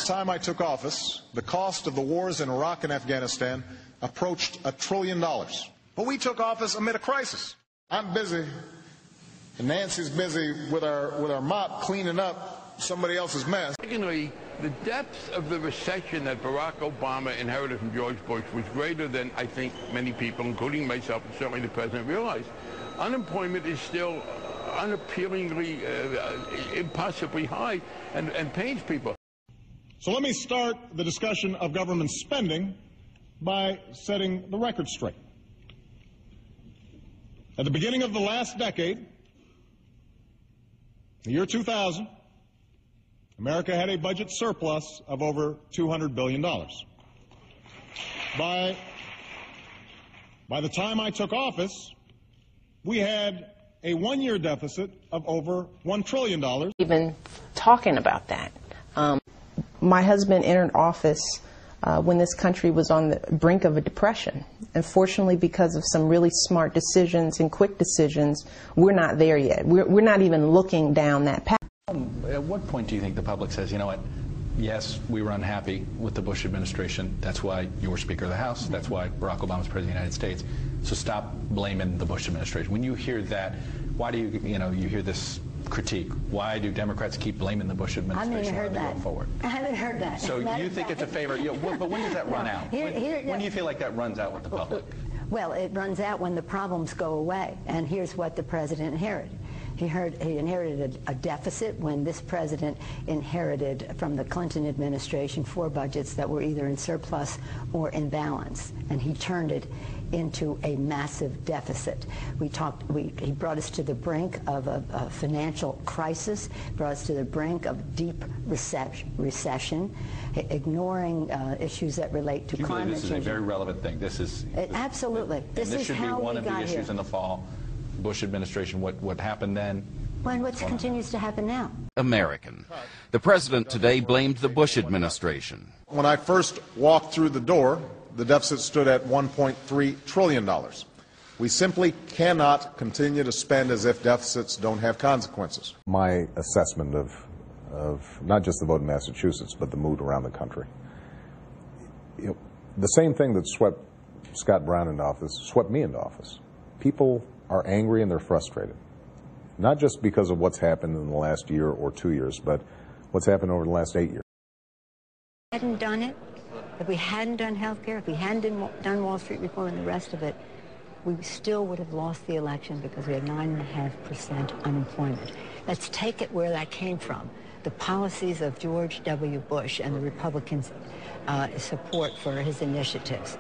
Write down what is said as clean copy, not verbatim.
time I took office, the cost of the wars in Iraq and Afghanistan approached $1 trillion. But we took office amid a crisis. I'm busy, and Nancy's busy with our mop cleaning up somebody else's mess. Secondly, the depth of the recession that Barack Obama inherited from George Bush was greater than I think many people, including myself and certainly the president, realized. Unemployment is still unappealingly, impossibly high and pains people. So let me start the discussion of government spending by setting the record straight. At the beginning of the last decade, the year 2000, America had a budget surplus of over $200 billion. By the time I took office, we had a one-year deficit of over $1 trillion. Even talking about that. My husband entered office when this country was on the brink of a depression. Unfortunately, because of some really smart decisions and quick decisions, we're not there yet. We're not even looking down that path. At what point do you think the public says, you know what, yes, we were unhappy with the Bush administration. That's why you were Speaker of the House. That's why Barack Obama's President of the United States. So stop blaming the Bush administration. When you hear that, why do you hear this critique? Why do Democrats keep blaming the Bush administration when they go forward? I haven't heard that. So you think it's a favor? But when does that run out? When do you feel like that runs out with the public? Well, it runs out when the problems go away. And here's what the president inherited. He inherited a deficit when this president inherited from the Clinton administration 4 budgets that were either in surplus or in balance, and he turned it into a massive deficit. He brought us to the brink of a financial crisis, brought us to the brink of deep recession, ignoring issues that relate to climate change. This is a very relevant thing. Absolutely. This should be one of the issues in the fall. Bush administration, what happened then? Well, what continues to happen now? American. The president today blamed the Bush administration. When I first walked through the door, the deficit stood at $1.3 trillion. We simply cannot continue to spend as if deficits don't have consequences. My assessment of not just the vote in Massachusetts, but the mood around the country. The same thing that swept Scott Brown into office swept me into office. People are angry and they're frustrated. Not just because of what's happened in the last year or 2 years, but what's happened over the last 8 years. If we hadn't done it, if we hadn't done health care, if we hadn't done Wall Street reform and the rest of it, we still would have lost the election because we had 9.5% unemployment. Let's take it where that came from. The policies of George W. Bush and the Republicans' support for his initiatives.